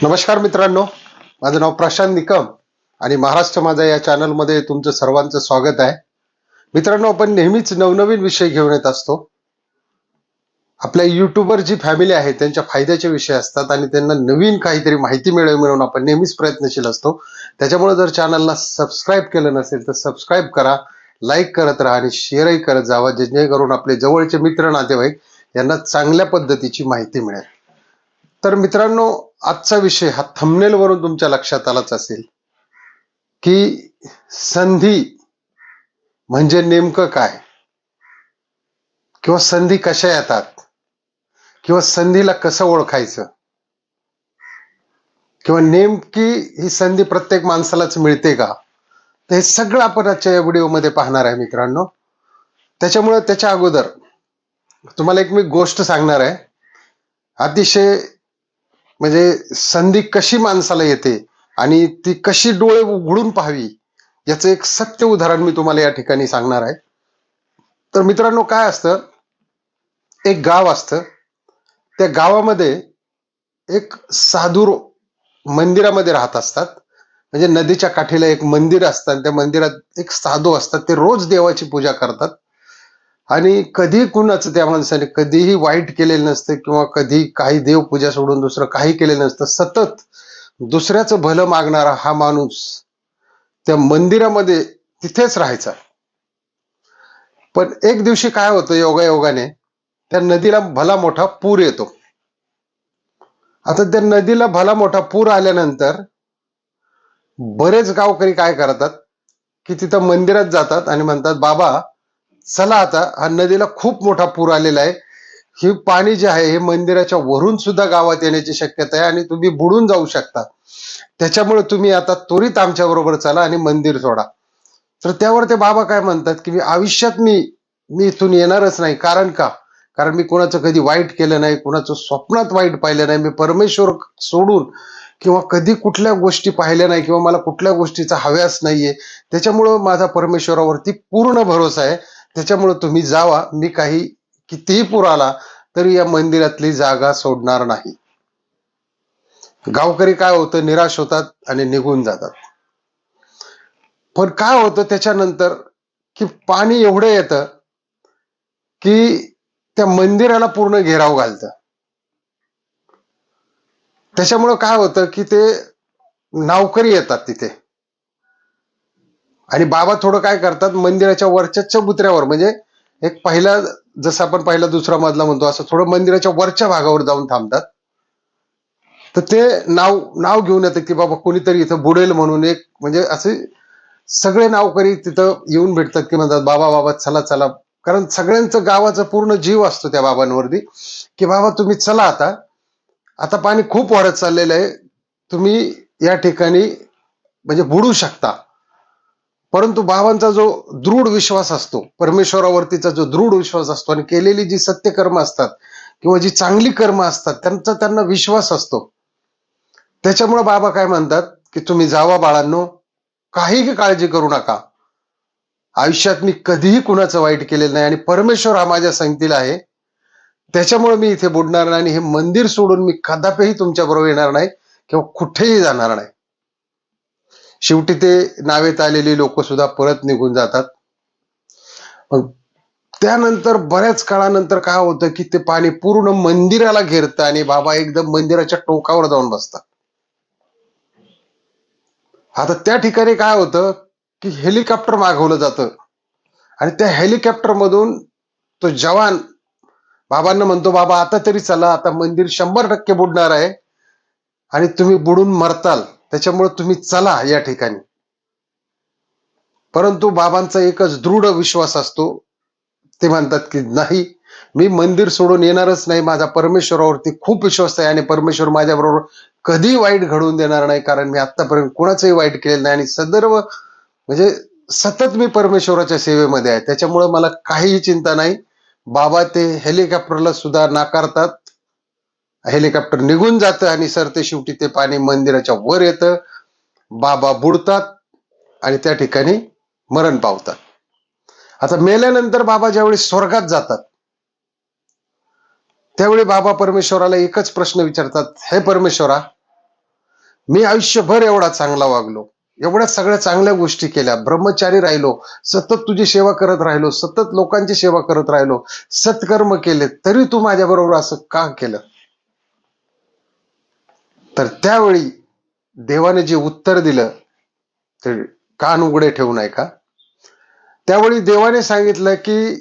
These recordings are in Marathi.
नमस्कार मित्रांनो, माझं नाव प्रशांत निकम आणि महाराष्ट्र माझा या चॅनलमध्ये तुमचं सर्वांचं स्वागत आहे. मित्रांनो, आपण नेहमीच नवनवीन विषय घेऊन येत असतो. आपल्या युट्यूबवर जी फॅमिली आहे त्यांच्या फायद्याचे विषय असतात आणि त्यांना नवीन काहीतरी माहिती मिळेल म्हणून आपण नेहमीच प्रयत्नशील असतो. त्याच्यामुळे जर चॅनलला सबस्क्राईब केलं नसेल तर सबस्क्राईब करा, लाईक करत राहा आणि शेअरही करत जावा, जेणेकरून आपले जवळचे मित्र नातेवाईक यांना चांगल्या पद्धतीची माहिती मिळेल. तर मित्रांनो, आजचा विषय हा थंबनेल वरून तुमच्या लक्षात आलाच असेल की संधी म्हणजे नेमकं काय, किंवा संधी कशा येतात, किंवा संधीला कसं ओळखायचं, किंवा नेमकी ही संधी प्रत्येक माणसालाच मिळते का, तर हे सगळं आपण आजच्या या व्हिडिओमध्ये पाहणार आहे मित्रांनो. त्याच्यामुळे त्याच्या अगोदर तुम्हाला एक मी गोष्ट सांगणार आहे. अतिशय म्हणजे संधी कशी माणसाला येते आणि ती कशी डोळे उघडून पाहावी याचं एक सत्य उदाहरण मी तुम्हाला या ठिकाणी सांगणार आहे. तर मित्रांनो, काय असतं, एक गाव असतं. त्या गावामध्ये एक साधू मंदिरामध्ये राहत असतात. म्हणजे नदीच्या काठीला एक मंदिर असतं आणि त्या मंदिरात एक साधू असतात. ते रोज देवाची पूजा करतात आणि कधी कुणाचं त्या माणसाने कधीही वाईट केलेलं नसतं किंवा कधी काही देवपूजा सोडून दुसरं काही केलेलं नसतं. सतत दुसऱ्याचं भलं मागणारा हा माणूस त्या मंदिरामध्ये तिथेच राहायचा. पण एक दिवशी काय होतं, योगायोगाने त्या नदीला भला मोठा पूर येतो. आता त्या नदीला भला मोठा पूर आल्यानंतर बरेच गावकरी काय करतात की तिथं मंदिरात जातात आणि म्हणतात, बाबा चला, आता हा नदीला खूप मोठा पूर आलेला आहे, हे पाणी जे आहे हे मंदिराच्या वरून सुद्धा गावात येण्याची शक्यता आहे आणि तुम्ही बुडून जाऊ शकता. त्याच्यामुळे तुम्ही आता त्वरित आमच्या बरोबर चला आणि मंदिर सोडा. तर त्यावर ते बाबा काय म्हणतात की आयुष्यात मी इथून येणारच नाही. कारण मी कोणाचं कधी वाईट केलं नाही, कोणाचं स्वप्नात वाईट पाहिलं नाही, मी परमेश्वर सोडून किंवा कधी कुठल्या गोष्टी पाहिल्या नाही किंवा मला कुठल्या गोष्टीचा हव्यास नाहीये. त्याच्यामुळं माझा परमेश्वरावरती पूर्ण भरोसा आहे. त्याच्यामुळे तुम्ही जावा, मी कितीही पूर आला तरी या मंदिरातली जागा सोडणार नाही. गावकरी काय होतं, निराश होतात आणि निघून जातात. पण काय होतं त्याच्यानंतर की पाणी एवढं येतं की त्या मंदिराला पूर्ण घेराव घालतं. त्याच्यामुळं काय होतं की ते नावकरी येतात तिथे आणि बाबा थोडं काय करतात, मंदिराच्या वरच्या चबुतऱ्यावर, म्हणजे एक पहिला, जसं आपण पहिला दुसरा मजला म्हणतो असं थोडं मंदिराच्या वरच्या भागावर जाऊन थांबतात. तर ते नाव घेऊन येतं की बाबा कोणीतरी इथं बुडेल म्हणून. एक म्हणजे असे सगळे नावकरी तिथं येऊन भेटतात की म्हणतात, बाबा बाबा चला चला, कारण सगळ्यांचं गावाचा पूर्ण जीव असतो त्या बाबांवरती की बाबा तुम्ही चला, आता पाणी खूप वाढत चाललेलं आहे, तुम्ही या ठिकाणी म्हणजे बुडू शकता. परंतु बाबांचा जो दृढ विश्वास असतो, परमेश्वरावरतीचा जो दृढ विश्वास असतो आणि केलेली जी सत्यकर्म असतात किंवा जी चांगली कर्म असतात त्यांना विश्वास असतो. त्याच्यामुळे बाबा काय म्हणतात की तुम्ही जावा बाळांनो, काहीही काळजी करू नका. आयुष्यात मी कधीही कुणाचं वाईट केलेलं नाही आणि परमेश्वर हा माझ्या संगतीला आहे. त्याच्यामुळे मी इथे बुडणार नाही आणि हे मंदिर सोडून मी कदापिही तुमच्या बरोबर येणार नाही किंवा कुठेही जाणार नाही. शेवटी ते नावेत आलेली लोक सुद्धा परत निघून जातात. मग त्यानंतर बऱ्याच काळानंतर काय होतं की ते पाणी पूर्ण मंदिराला घेरतं आणि बाबा एकदम मंदिराच्या टोकावर जाऊन बसतात. आता त्या ठिकाणी काय होतं की हेलिकॉप्टर मागवलं जातं आणि त्या हेलिकॉप्टर मधून तो जवान बाबांना म्हणतो, बाबा आता तरी चला, आता मंदिर 100% बुडणार आहे आणि तुम्ही बुडून मरताल, त्याच्यामुळे तुम्ही चला या ठिकाणी. परंतु बाबांचा एकच दृढ विश्वास असतो. ते म्हणतात की नाही, मी मंदिर सोडून येणारच नाही. माझा परमेश्वरावरती खूप विश्वास आहे आणि परमेश्वर माझ्या बरोबर कधी वाईट घडवून देणार नाही, कारण मी आतापर्यंत कोणाचंही वाईट केलेलं नाही आणि सदैव म्हणजे सतत मी परमेश्वराच्या सेवेमध्ये आहे. त्याच्यामुळे मला काहीही चिंता नाही. बाबा ते हेलिकॉप्टरला सुद्धा नाकारतात. हेलिकॉप्टर निघून जातं आणि सरते शेवटी ते पाणी मंदिराच्या वर येतं. बाबा बुडतात आणि त्या ठिकाणी मरण पावतात. आता मेल्यानंतर बाबा ज्यावेळी स्वर्गात जातात त्यावेळी बाबा परमेश्वराला एकच प्रश्न विचारतात, हे परमेश्वरा, मी आयुष्यभर एवढा चांगला वागलो, एवढ्या सगळ्या चांगल्या गोष्टी केल्या, ब्रह्मचारी राहिलो, सतत तुझी सेवा करत राहिलो, सतत लोकांची सेवा करत राहिलो, सत्कर्म केले, तरी तू माझ्या बरोबर असं का केलं? तर त्यावेळी देवाने जे उत्तर दिलं ते कान उघडे ठेवून ऐका. त्यावेळी देवाने सांगितलं की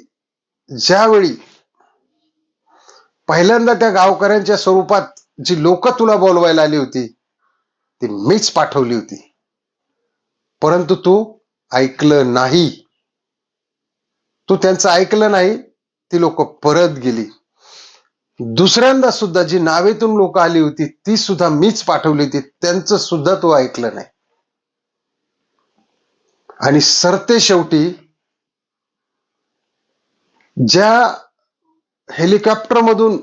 ज्यावेळी पहिल्यांदा त्या गावकऱ्यांच्या स्वरूपात जी लोक तुला बोलवायला आली होती ती मीच पाठवली होती, परंतु तू ऐकलं नाही. तू त्यांचं ऐकलं नाही, ती लोक परत गेली. दुसऱ्यांदा सुद्धा जी नावेतून लोक आली होती ती सुद्धा मीच पाठवली होती, त्यांचं सुद्धा तू ऐकलं नाही. आणि सरते शेवटी ज्या हेलिकॉप्टर मधून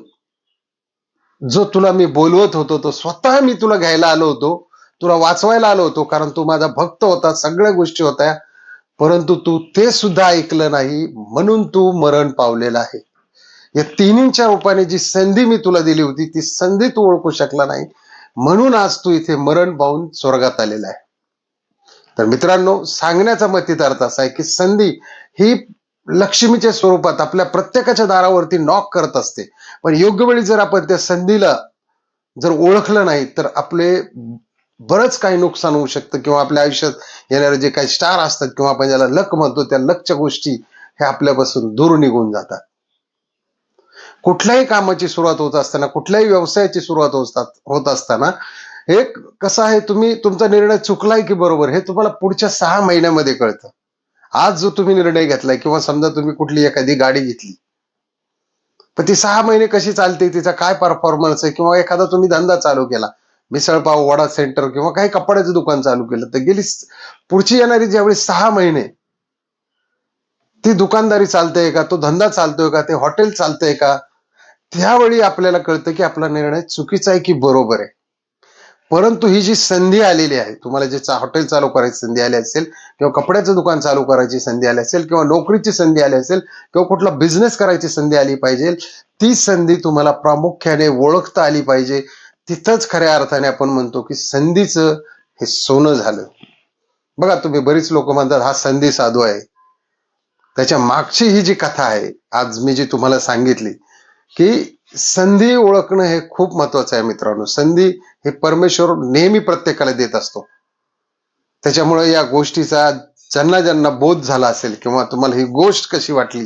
जो तुला मी बोलवत होतो, तो स्वतः मी तुला घ्यायला आलो होतो, तुला वाचवायला आलो होतो, कारण तू माझा भक्त होता, सगळ्या गोष्टी होत्या, परंतु तू ते सुद्धा ऐकलं नाही, म्हणून तू मरण पावलेला आहे. या तिन्हींच्या रूपाने जी संधी मी तुला दिली होती ती संधी तू ओळखू शकला नाही, म्हणून आज तू इथे मरण पावून स्वर्गात आलेला आहे. तर मित्रांनो, सांगण्याचा मतित अर्थ असा आहे की संधी ही लक्ष्मीच्या स्वरूपात आपल्या प्रत्येकाच्या दारावरती नॉक करत असते, पण योग्य वेळी जर आपण त्या संधीला जर ओळखलं नाही तर आपले बरंच काही नुकसान होऊ शकतं, किंवा आपल्या आयुष्यात येणारे जे काही स्टार असतात किंवा आपण ज्याला लक म्हणतो त्या लकच्या गोष्टी ह्या आपल्यापासून दूर निघून जातात. कुठल्याही कामाची सुरुवात होत असताना, कुठल्याही व्यवसायाची सुरुवात होत असताना एक कसं आहे, तुम्ही तुमचा निर्णय चुकलाय की बरोबर हे तुम्हाला पुढच्या 6 महिन्यामध्ये कळतं. आज जो तुम्ही निर्णय घेतलाय, किंवा समजा तुम्ही कुठली एखादी गाडी घेतली, पण ती 6 महिने कशी चालते, तिचा काय परफॉर्मन्स आहे, किंवा एखादा तुम्ही धंदा चालू केला, मिसळपाव, वडा सेंटर किंवा काही कपड्याचं दुकान चालू केलं, तर गेली पुढची येणारी ज्यावेळी 6 महिने ती दुकानदारी चालतेय का, तो धंदा चालतोय का, ते हॉटेल चालतंय का, त्यावेळी आपल्याला कळतं की आपला निर्णय चुकीचा आहे की बरोबर आहे. परंतु ही जी संधी आलेली आहे, तुम्हाला जे हॉटेल चालू करायची संधी आली असेल, किंवा कपड्याचं दुकान चालू करायची संधी आली असेल, किंवा नोकरीची संधी आली असेल, किंवा कुठला बिझनेस करायची संधी आली पाहिजे, ती संधी तुम्हाला प्रामुख्याने ओळखता आली पाहिजे. तिथंच खऱ्या अर्थाने आपण म्हणतो की संधीचं हे सोनं झालं. बघा, तुम्ही बरीच लोक म्हणतात हा संधी साधू आहे. त्याच्या मागची ही जी कथा आहे आज मी जी तुम्हाला सांगितली, की संधी ओळखणं हे खूप महत्वाचं आहे मित्रांनो. संधी हे परमेश्वर नेहमी प्रत्येकाला देत असतो. त्याच्यामुळे या गोष्टीचा ज्यांना ज्यांना बोध झाला असेल, किंवा तुम्हाला ही गोष्ट कशी वाटली,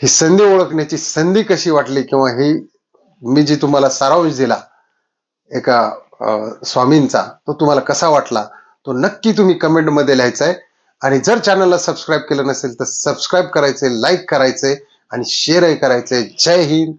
ही संधी ओळखण्याची संधी कशी वाटली, किंवा ही मी जी तुम्हाला सारांश दिला एका स्वामींचा, तो तुम्हाला कसा वाटला, तो नक्की तुम्ही कमेंट मध्ये लिहायचा आहे. आणि जर चॅनलला सबस्क्राईब केलं नसेल तर सबस्क्राईब करायचे, लाईक करायचे आणि शेअरही करायचे. जय हिंद.